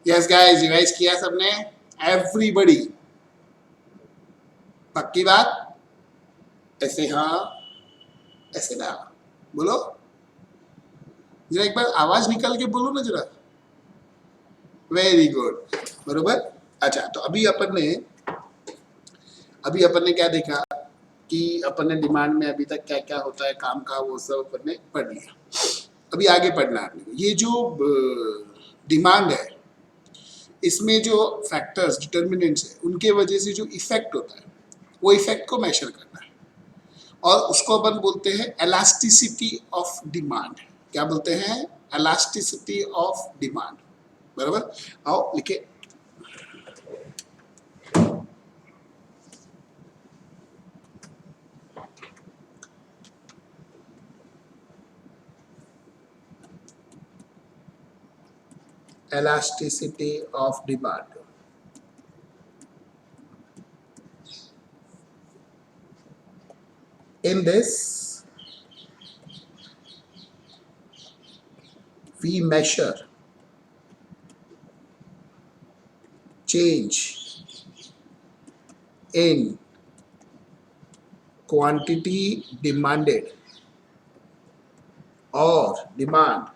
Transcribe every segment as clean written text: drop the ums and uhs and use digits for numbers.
Yes guys, revise किया सबने? Everybody? पक्की बात? ऐसे हाँ, ऐसे ना, बोलो जरा, एक बार आवाज निकल के बोलो ना जरा। वेरी गुड, बरोबर। अच्छा, तो अभी अपन ने क्या देखा कि अपन ने डिमांड में अभी तक क्या क्या होता है काम का, वो सब अपन ने पढ़ लिया। अभी आगे पढ़ना है अपने को। ये जो डिमांड है, इसमें जो फैक्टर्स डिटर्मिनेंट्स है, उनके वजह से जो इफेक्ट होता है, वो इफेक्ट को मेजर करना है, और उसको अपन बोलते हैं एलास्टिसिटी ऑफ डिमांड। क्या बोलते हैं? Elasticity of demand. बराबर, आओ लिखे। elasticity of demand. In this, we measure change in quantity demanded or demand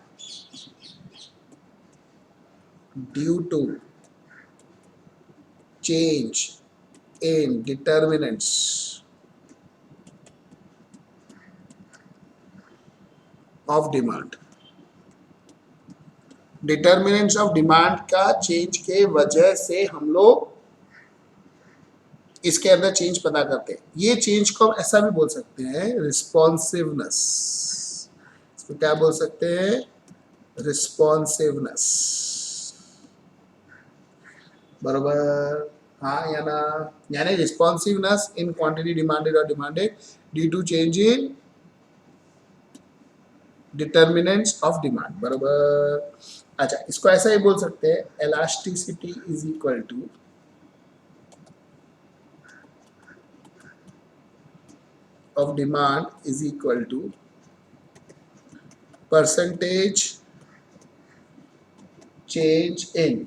due to change in determinants of demand. Determinants of demand का चेंज के वजह से हम लोग इसके अंदर चेंज पता करते हैं। ये चेंज को हम ऐसा भी बोल सकते हैं, रिस्पॉन्सिवनेस। इसको क्या बोल सकते हैं? रिस्पॉन्सिवनेस। बरोबर, हाँ या ना? यानी रिस्पॉन्सिवनेस इन क्वांटिटी डिमांडेड और demanded due to change in determinants of demand. बरोबर। अच्छा, इसको ऐसा ही बोल सकते हैं, elasticity is equal to of demand is equal to percentage change in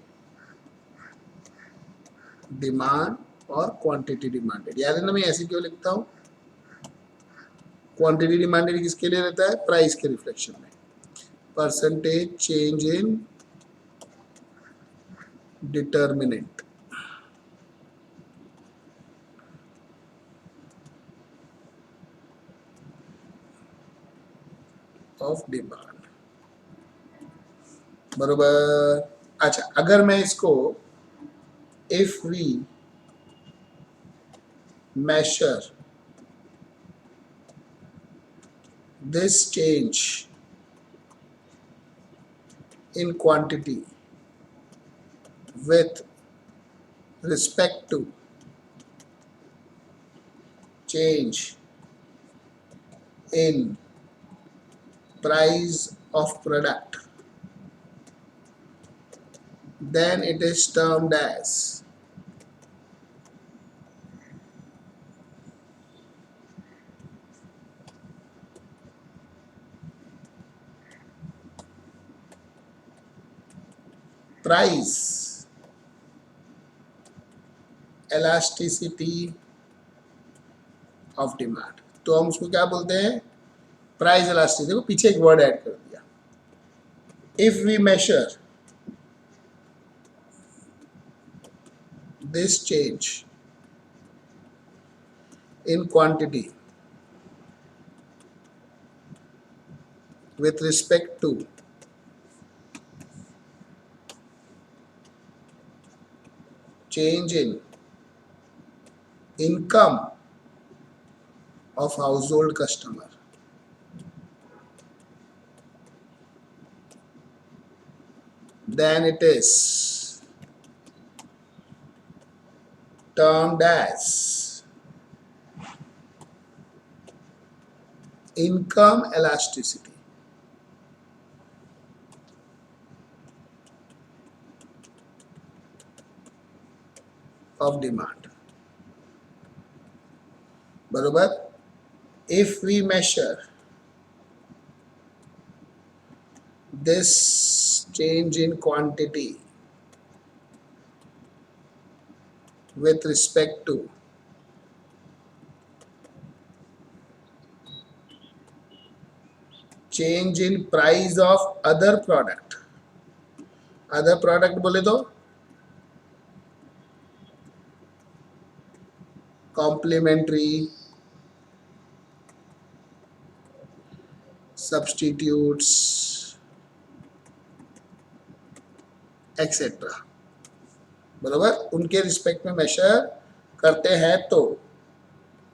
demand और क्वांटिटी डिमांडेड। याद है ना, मैं ऐसे क्यों लिखता हूं? क्वांटिटी डिमांडेड किसके लिए रहता है? प्राइस के रिफ्लेक्शन में। Percentage change in determinant of demand. बरोबर। अच्छा, अगर मैं इसको if we measure this change in quantity with respect to change in price of product, then it is termed as price elasticity of demand। तो हम उसको क्या बोलते हैं? Price elasticity। देखो पीछे एक वर्ड ऐड कर दिया। If we measure this change in quantity with respect to change in income of household customer, then it is termed as income elasticity of demand। बरोबर। if we measure this change in quantity with respect to change in price of other product. Other product बोले तो complementary, substitutes etcetera, बराबर, उनके respect में major करते हैं तो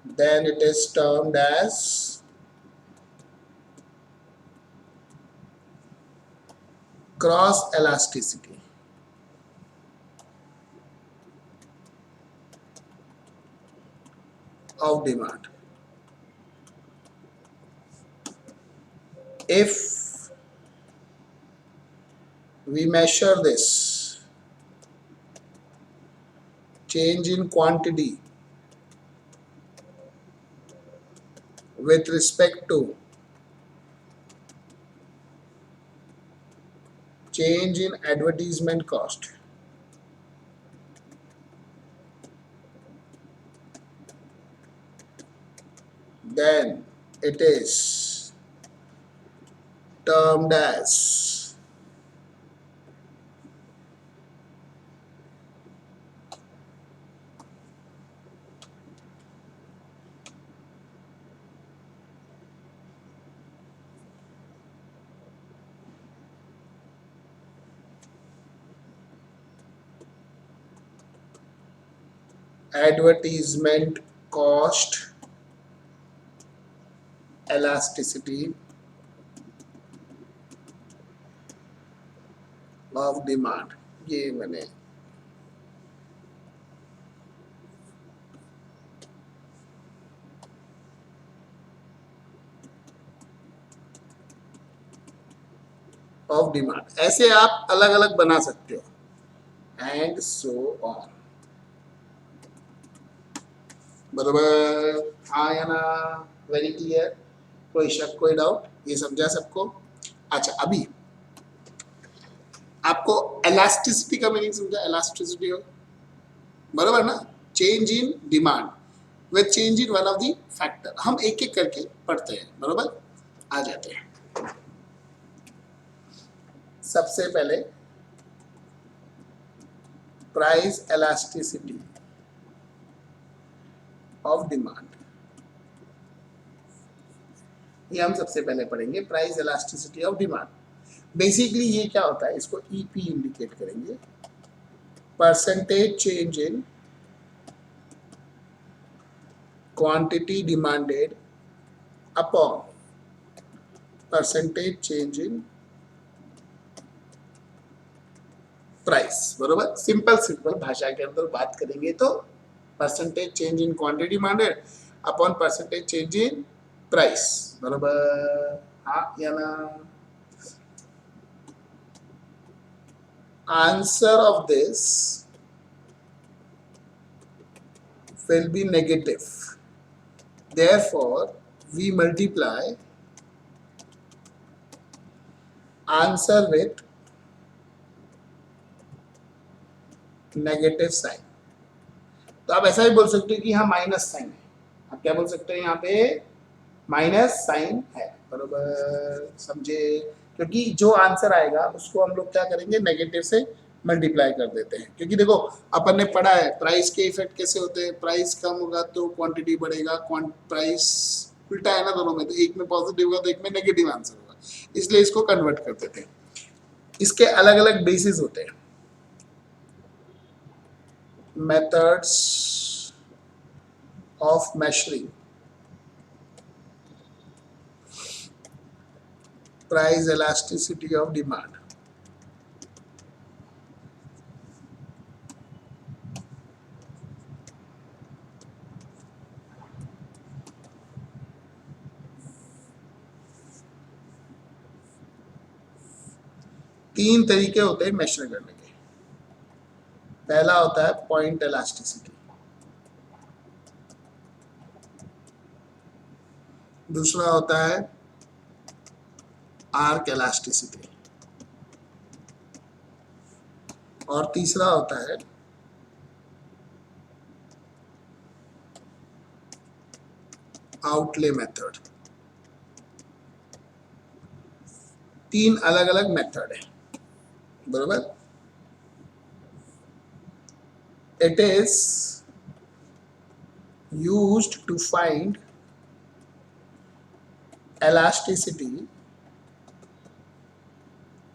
then it is termed as cross elasticity of demand. If we measure this change in quantity with respect to change in advertisement cost, then it is termed as advertisement cost elasticity of demand. ये मैंने of demand, ऐसे आप अलग अलग बना सकते हो and so on, बराबर, हाँ या ना, वेरी क्लियर, कोई शक कोई डाउट, ये समझा सबको? अच्छा, अभी आपको एलास्टिसिटी का मीनिंग समझा? एलास्टिसिटी हो, बराबर ना, change in demand with change in one of the factor. हम एक एक करके पढ़ते हैं, बराबर, आ जाते हैं। सबसे पहले प्राइस एलास्टिसिटी ऑफ डिमांड, ये हम सबसे पहले पढ़ेंगे, price elasticity of demand. Basically ये क्या होता है, इसको ईपी इंडिकेट करेंगे, percentage change in quantity demanded upon percentage change in price, बरोबर। सिंपल भाषा के अंदर बात करेंगे तो percentage change in quantity demanded upon percentage change in price, बरोबर, हाँ या ना? Answer of this will be negative. Therefore, we multiply answer with negative sign. तो आप ऐसा भी बोल सकते हो कि यहाँ माइनस साइन है, आप क्या बोल सकते हैं, यहाँ पे माइनस साइन है, बरोबर, समझे? क्योंकि जो आंसर आएगा उसको हम लोग क्या करेंगे, नेगेटिव से मल्टीप्लाई कर देते हैं। क्योंकि देखो अपन ने पढ़ा है प्राइस के इफेक्ट कैसे होते हैं, प्राइस कम होगा तो क्वांटिटी बढ़ेगा, प्राइस उल्टा है ना दोनों में, तो एक में पॉजिटिव होगा तो एक में नेगेटिव आंसर होगा, इसलिए इसको कन्वर्ट कर देते हैं। इसके अलग अलग बेसिस होते हैं, methods of measuring price elasticity of demand। तीन तरीके होते हैं मेजर करने के। पहला होता है पॉइंट elasticity, दूसरा होता है आर्क elasticity, और तीसरा होता है आउटले मेथड, तीन अलग अलग मेथड है, बरोबर। It is used to find elasticity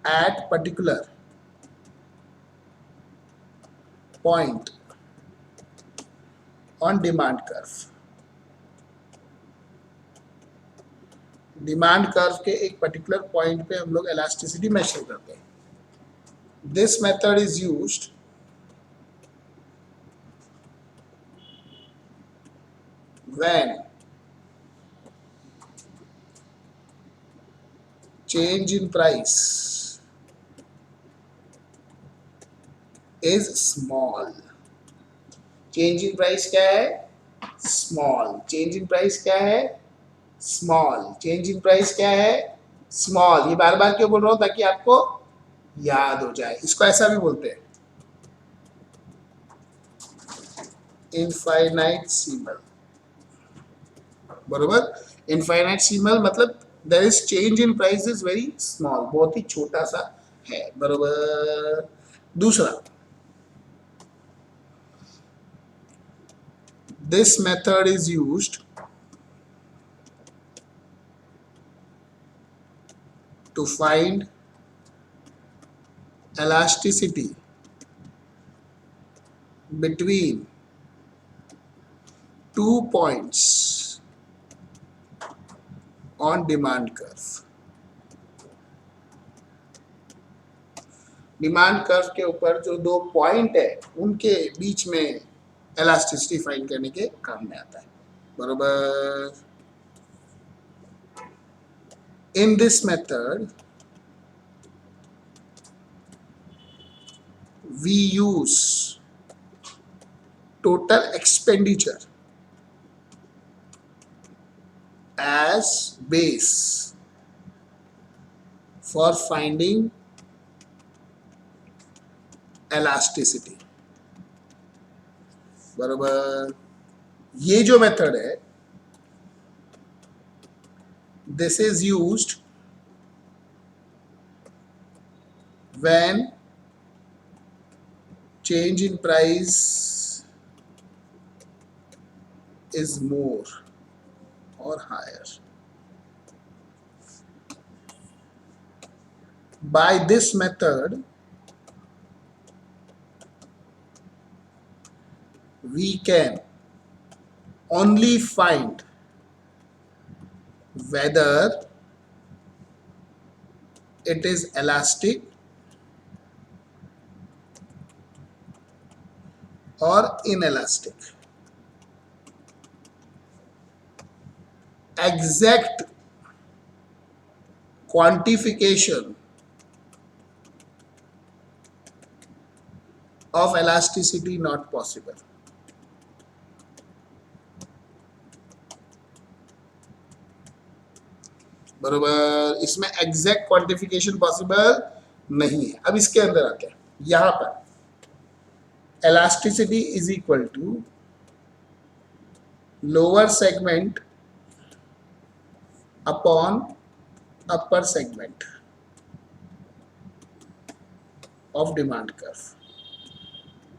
at particular point on demand curve। Demand curve के एक पर्टिकुलर पॉइंट पे हम लोग elasticity मेजर करते हैं। This method is used when change in price is small। Change in price क्या है? Small. Change in price क्या है? स्मॉल। चेंज इन प्राइस क्या है? स्मॉल। ये बार बार क्यों बोल रहा हूं? ताकि आपको याद हो जाए। इसको ऐसा भी बोलते हैं इनफाइनाइटसिमल, बरोबर। इनफाइनाइटसिमल मतलब there is change in price is very small, बहुत ही छोटा सा है, बरोबर। दूसरा, this method is used to find elasticity between 2 points on demand curve। Demand curve के ऊपर जो दो पॉइंट है उनके बीच में elasticity फाइंड करने के काम में आता है, बरोबर। In this method we use total expenditure as base for finding elasticity, बरोबर। ये जो मेथड है this is used when change in price is more or higher। By this method we can only find whether it is elastic or inelastic। Exact quantification of elasticity not possible, बरोबर। इसमें exact quantification possible नहीं है। अब इसके अंदर आते हैं, यहां पर elasticity is equal to lower segment upon upper segment of demand curve।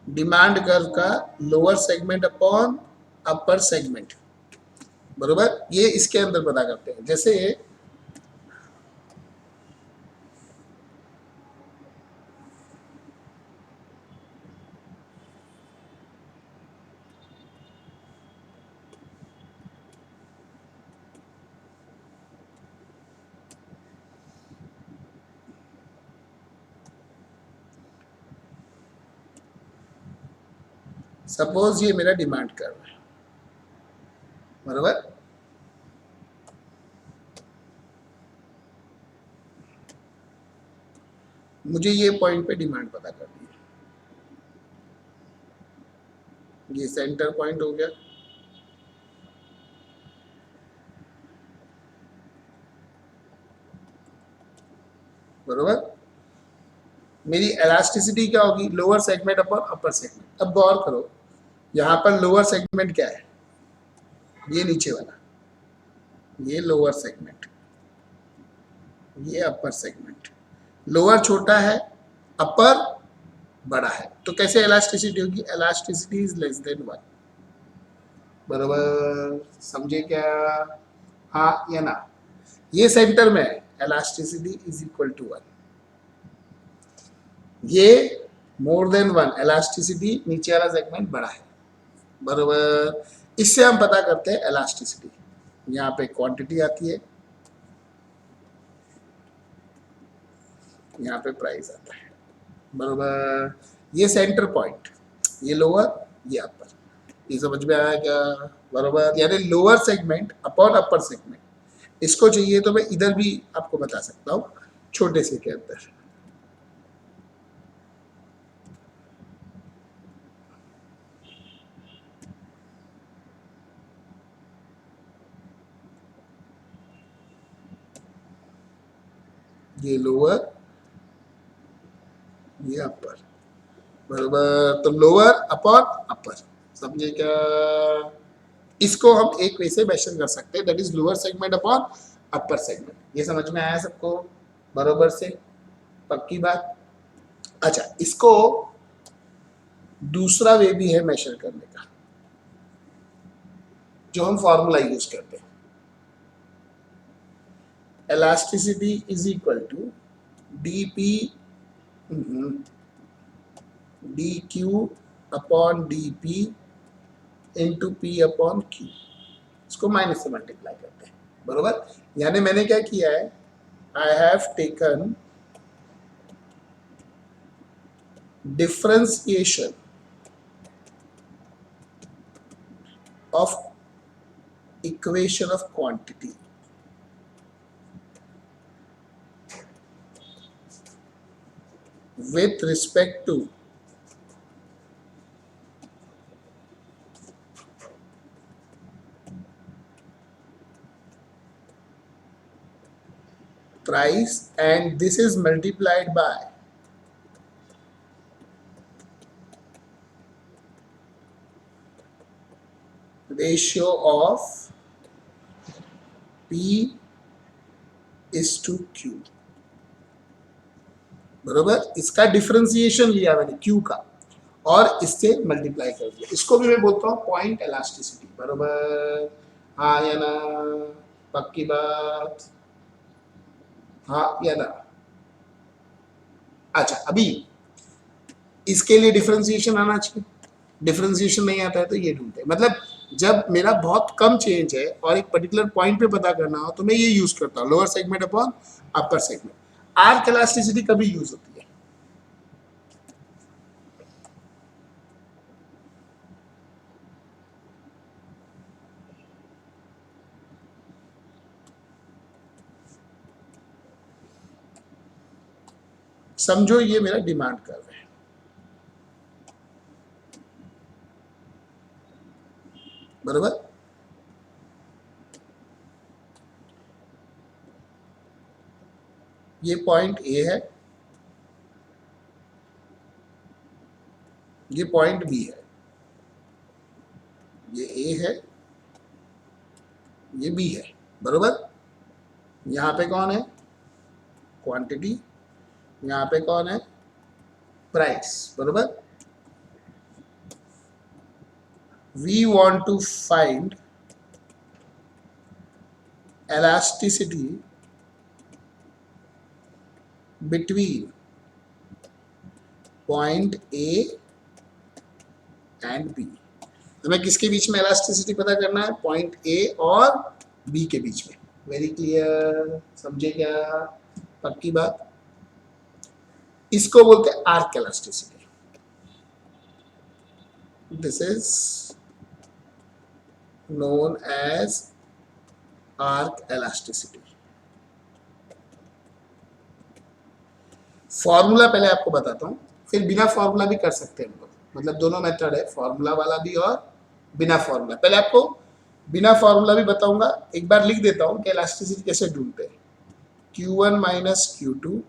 Demand curve का lower segment upon upper segment, बरोबर। ये इसके अंदर पता करते हैं। जैसे सपोज ये मेरा डिमांड कर्व है, बरोबर। मुझे ये पॉइंट पे डिमांड पता करनी है, ये सेंटर पॉइंट हो गया, बरोबर। मेरी इलास्टिसिटी क्या होगी? Lower segment upon upper segment. अब गौर करो, यहां पर लोअर सेगमेंट क्या है? ये नीचे वाला, ये लोअर सेगमेंट, ये अपर सेगमेंट। लोअर छोटा है, अपर बड़ा है, तो कैसे इलास्टिसिटी होगी? Elasticity is less than 1। बराबर, समझे क्या? हाँ या ना? ये सेंटर में है, इलास्टिसिटी इज इक्वल टू 1। ये मोर देन 1, इलास्टिसिटी नीचे वाला सेगमेंट बड़ा है। बराबर, इससे हम पता करते हैं इलास्टिसिटी। यहाँ पे क्वांटिटी आती है, यहाँ पे प्राइस आता है। बराबर, ये सेंटर पॉइंट, ये लोअर, ये अपर, ये समझ में आया क्या? बराबर, यानी lower segment upon upper segment. इसको चाहिए तो मैं इधर भी आपको बता सकता हूँ, छोटे से के अंदर। ये लोअर, ये अपर। बराबर, तो लोअर अपॉन अपर, समझे क्या? इसको हम एक वे से मेंशन कर सकते हैं, that is lower segment upon upper segment. ये समझ में आया सबको? बराबर से, पक्की बात? अच्छा, इसको दूसरा वे भी है मेजर करने का, जो हम फॉर्मूला यूज करते हैं। Elasticity is equal to dp dq upon dp into p upon q। इसको माइनस से मल्टीप्लाई करते हैं। बरोबर, यानी मैंने क्या किया है, I have taken differentiation of equation of quantity with respect to price, and this is multiplied by ratio of P is to Q। बरोबर, इसका डिफरेंशिएशन लिया मैंने Q का और इससे मल्टीप्लाई कर दिया। इसको भी मैं बोलता हूँ पॉइंट इलास्टिसिटी। बरोबर, हाँ या ना? पक्की बात? हाँ या ना? अच्छा, अभी इसके लिए डिफरेंशिएशन आना चाहिए, डिफरेंशिएशन नहीं आता है तो ये ढूंढते हैं। मतलब जब मेरा बहुत कम चेंज है और एक पर्टिकुलर पॉइंट पे पता करना हो तो मैं ये यूज करता हूँ, lower segment upon upper segment. Arc elasticity कभी यूज होती है? समझो ये मेरा डिमांड कर रहे हैं, बरोबर। ये पॉइंट ए है, ये पॉइंट बी है, ये ए है, ये बी है। बरोबर, यहाँ पे कौन है? क्वांटिटी। यहाँ पे कौन है? प्राइस। बरोबर, we want to find elasticity between point A and B। हमें किसके बीच में इलास्टिसिटी पता करना है? पॉइंट A और B के बीच में। वेरी क्लियर, समझे क्या? पक्की बात? इसको बोलते हैं arc elasticity. This is known as arc elasticity। Formula पहले आपको बताता हूँ, फिर बिना फॉर्मूला भी कर सकते हैं हम लोग। मतलब दोनों मेथड है, फॉर्मूला वाला भी और बिना फॉर्मूला। पहले आपको बिना फॉर्मूला भी बताऊंगा, एक बार लिख देता हूँ कि इलास्टिसिटी कैसे ढूंढते हैं। Q1 minus Q2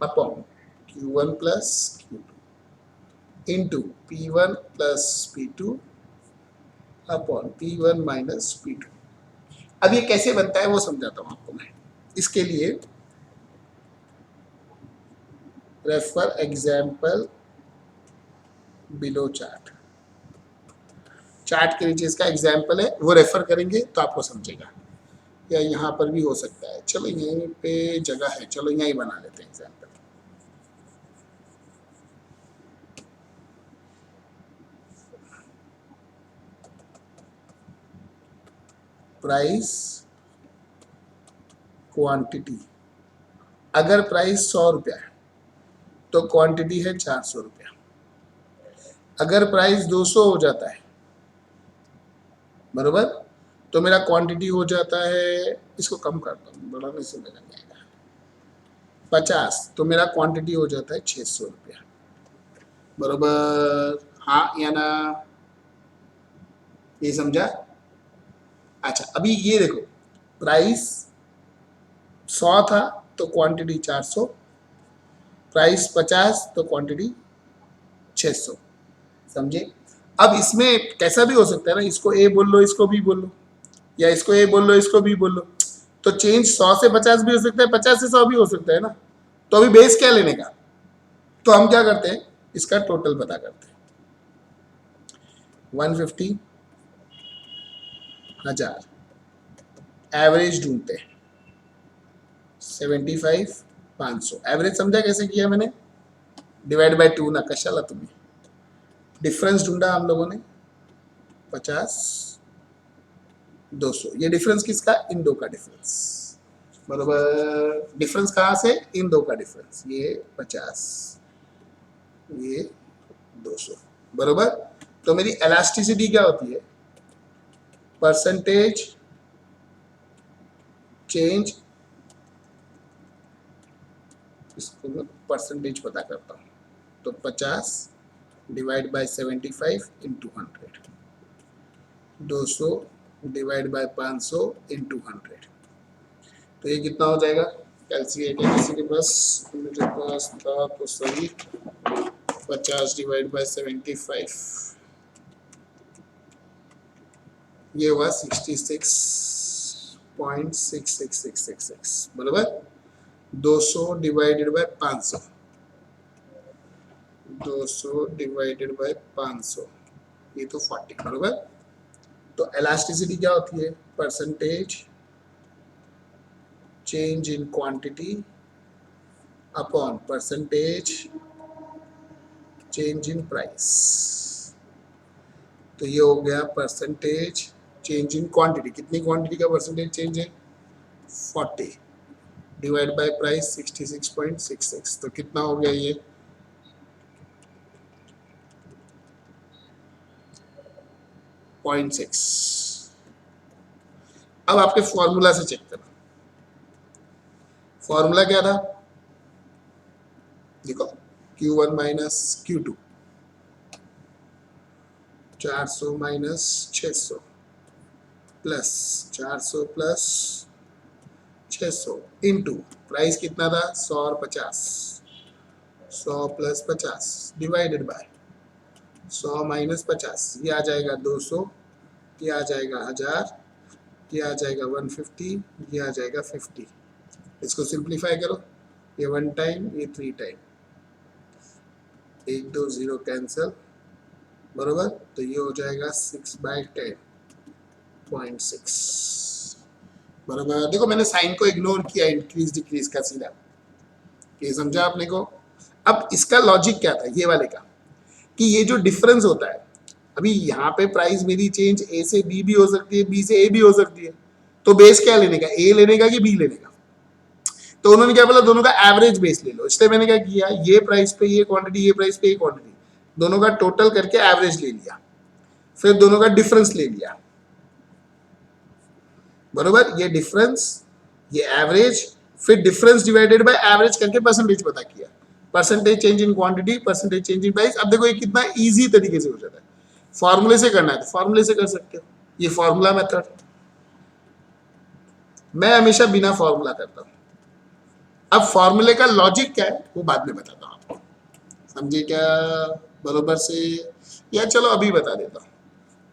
upon Q1 plus Q2 into P1 plus P2 upon P1 minus P2। अब ये कैसे बनता है वो समझाता हूं आपको मैं। इसके लिए refer example below chart, chart के नीचे इसका एग्जाम्पल है वो रेफर करेंगे तो आपको समझेगा, या यहाँ पर भी हो सकता है। चलो यहीं पे जगह है, चलो यहीं बना लेते हैं एग्जाम्पल। प्राइस क्वांटिटी, अगर प्राइस 100 रुपया है तो क्वांटिटी है 400 रुपया। अगर प्राइस 200 हो जाता है बरोबर, तो मेरा क्वांटिटी हो जाता है, इसको कम करता हूँ बढ़ाने से मिल जाएगा, 50, तो मेरा क्वांटिटी हो जाता है 600 रुपया बरोबर। हाँ या ना, ये समझा? अच्छा अभी ये देखो, प्राइस 100 था तो क्वांटिटी 400, प्राइस 50 तो क्वांटिटी 600, समझे? अब इसमें कैसा भी हो सकता है ना, इसको ए बोल लो इसको बी बोल लो, या इसको ए बोल लो इसको बी बोल लो, तो चेंज 100 से 50 भी हो सकता है, 50 से 100 भी हो सकता है ना। तो अभी बेस क्या लेने का, तो हम क्या करते हैं, इसका टोटल पता करते हैं। 150, 1000, एवरेज ढूंढते हैं, 75, 500। एवरेज समझा कैसे किया मैंने, डिवाइड बाय 2 ना, कशाला तुम्हें डिफरेंस ढूंढा हम लोगों ने, 50, 200। ये डिफरेंस किसका, इन दो का डिफरेंस बरोबर। डिफरेंस कहाँ से, इन दो का डिफरेंस, ये 50 ये 200 बरोबर। तो मेरी एलास्टिसिटी क्या होती है, परसेंटेज चेंज, इसको मैं परसेंटेज पता करता हूँ, तो 50 divide by 75 into 100, 200 divide by 500 into 100, तो ये कितना हो जाएगा, कैलकुलेटर किसी के पास, मेरे पास था तो सही, 50 डिवाइड बाय 75, ये हुआ 66.66666 बराबर। 200 डिवाइडेड बाय 500, 200 डिवाइडेड बाय 500, ये तो 40 बराबर। तो एलास्टिसिटी क्या होती है, percentage change in quantity upon percentage change in price. तो ये हो गया परसेंटेज चेंज इन क्वांटिटी, कितनी क्वांटिटी का परसेंटेज चेंज है, 40 डिवाइड बाय प्राइस 66.66, तो कितना हो गया ये 0.6। अब आपके फॉर्मूला से चेक करना, फॉर्मूला क्या था, देखो Q1 minus Q2, 400 minus 600 plus 400 plus 600 into price कितना था 100 और 50, 100 प्लस 50 डिवाइडेड बाय 100 माइनस 50, ये आ जाएगा 200, ये आ जाएगा 1000, ये आ जाएगा 150, ये आ जाएगा 50। इसको सिंप्लीफाई करो, ये 1 टाइम ये 3 टाइम, 1 2 0 कैंसल बरोबर। तो ये हो जाएगा 6/10.6 बरोबर। देखो मैंने साइन को इग्नोर किया, इंक्रीज डिक्रीज का सीधा, ये समझा आपने को। अब इसका लॉजिक क्या था ये वाले का, कि ये जो डिफरेंस होता है, अभी यहाँ पे प्राइस मेरी चेंज ए से बी भी हो सकती है, बी से ए भी हो सकती है, तो बेस क्या लेने का, ए लेने का कि बी लेने का। तो उन्होंने क्या बोला, दोनों का एवरेज बेस ले लो, इसलिए मैंने क्या किया, ये प्राइस पे ये क्वांटिटी, ये प्राइस पे ये क्वांटिटी, दोनों का टोटल करके एवरेज ले लिया, फिर दोनों का डिफरेंस ले लिया बरोबर। ये डिफरेंस ये एवरेज, फिर डिफरेंस डिवाइडेड बाय एवरेज करके परसेंटेज पता किया, percentage change in quantity, percentage change in price. अब देखो ये कितना इजी तरीके से हो जाता है, फॉर्मूले से करना है तो फॉर्मूले से कर सकते हो, ये फॉर्मूला मेथड। मैं हमेशा बिना फॉर्मूला करता हूं, अब फॉर्मूले का लॉजिक क्या है वो बाद में बताता हूं आपको, समझे क्या बरोबर से, या चलो अभी बता देता हूं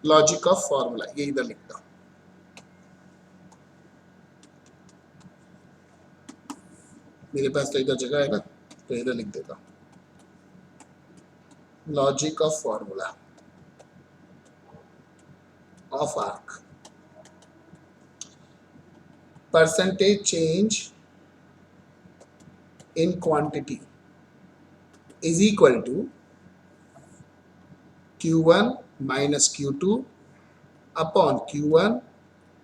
लॉजिक ऑफ फॉर्मूला, ये इधर लिखता हूं। मेरे पास तो इधर जगह है ना, तो इधर लिख देता हूँ logic of formula of arc. Percentage change in quantity is equal to Q1 minus Q2 upon Q1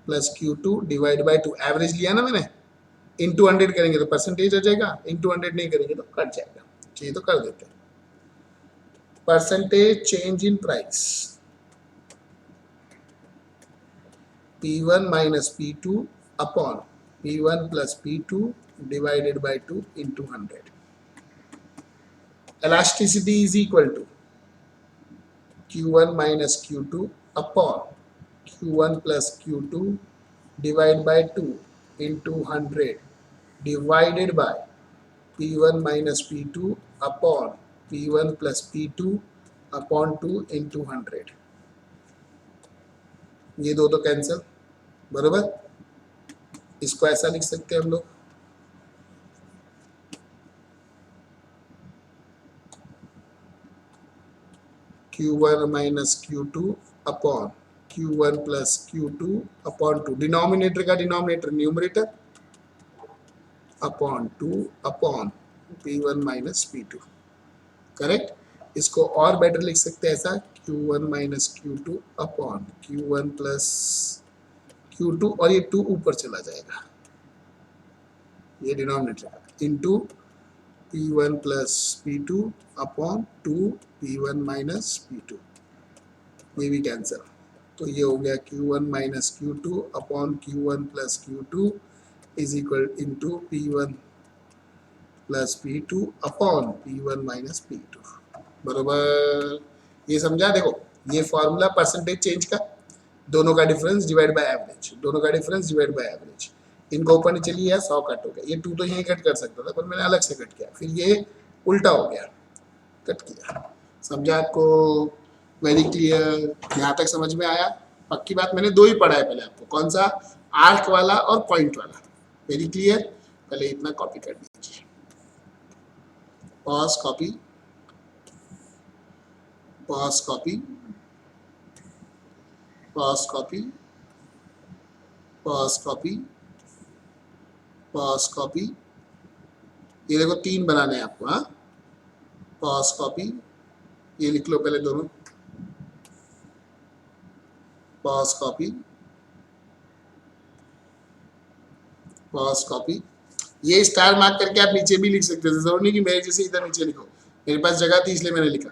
plus Q2 divide by 2। Average लिया ना मैंने, इंटू 100 करेंगे तो परसेंटेज आ जाएगा, इंटू 100 नहीं करेंगे तो कट जाएगा। चलिए तो कर देते हैं। Percentage change in price P1 minus P2 upon P1 plus P2 divided by 2 into 100. Elasticity is equal to Q1 minus Q2 upon Q1 plus Q2 divided by 2 into 100 divided by P1 minus P2 upon P1 plus P2 upon 2 into 100। ये दो तो cancel, बरोबर। इसको ऐसा लिख सकते हैं हम लोग, Q1 minus Q2 upon Q1 plus Q2 upon 2, denominator का denominator numerator upon 2 upon P1 minus P2, correct. इसको और बेटर लिख सकते हैं ऐसा, Q1 minus Q2 upon Q1 plus Q2, और ये 2 ऊपर चला जाएगा, ये denominator into P1 plus P2 upon 2 P1 minus P2, ये भी कैंसिल। तो ये हो गया Q1 minus Q2 upon Q1 plus Q2 is equal into P1 plus P2 upon P1 minus P2, बरोबर। ये समझा? देखो ये फॉर्मूला परसेंटेज चेंज का, दोनों का डिफरेंस डिवाइड बाय एवरेज, दोनों का डिफरेंस डिवाइड बाय एवरेज। इनको ऊपर नीचे लिया, 100 कट हो गया। ये 2 तो यहीं कट कर सकता था, पर मैंने अलग से कट किया, फिर ये उल्टा हो गया, कट किया। समझा आपको? वेरी क्लियर, यहाँ तक समझ में आया? पक्की बात, मैंने 2 ही पढ़ा है पहले आपको, कौन सा? आर्क वाला और पॉइंट वाला। Very clear. पहले इतना कॉपी कर दीजिए, pause copy, pause copy, pause copy, pause copy, pause copy. ये देखो 3 बनाने हैं आपको, हाँ। पॉज कॉपी, ये लिख लो पहले दोनों, पॉज कॉपी, पॉज कॉपी। ये स्टार मार्क करके आप नीचे भी लिख सकते हो, जरूर नहीं कि मेरे जैसे इधर नीचे लिखो, मेरे पास जगह थी इसलिए मैंने लिखा।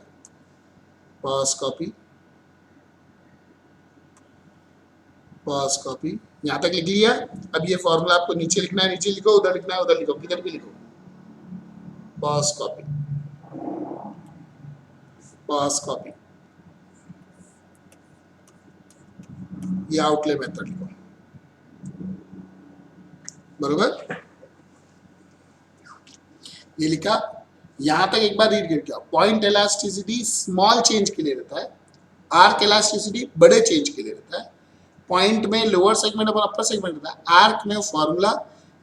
पॉज कॉपी, पॉज कॉपी, यहाँ तक लिख लिया। अब ये फॉर्मूला आपको नीचे लिखना है, नीचे लिखो, उधर लिखना है उधर लिखो, किधर भी लिखो। पॉज कॉपी, पॉज कॉपी, ये आउटले मेथड लिखो, बरोबर। ये लिखा, यहां तक एक बार रीड करके आओ। पॉइंट इलास्टिसिटी स्मॉल चेंज के लिए रहता है, आर्क इलास्टिसिटी बड़े चेंज के लिए रहता है। पॉइंट में लोअर सेगमेंट और अपर सेगमेंट रहता है, आर्क में फॉर्मूला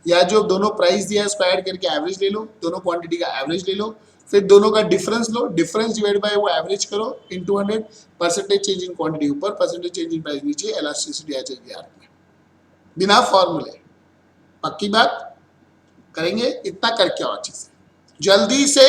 या जो दोनों प्राइस दिया है उसको ऐड करके एवरेज ले लो, दोनों क्वांटिटी का एवरेज ले लो, फिर दोनों का difference low, difference divide by वो एवरेज करो into 100। Percentage change in quantity ऊपर, परसेंटेज चेंज इन प्राइस नीचे, इलास्टिसिटी आ जाएगी आर्क में, बिना फॉर्मूले। पक्की बात? करेंगे? इतना करके आओ अच्छे से, जल्दी से।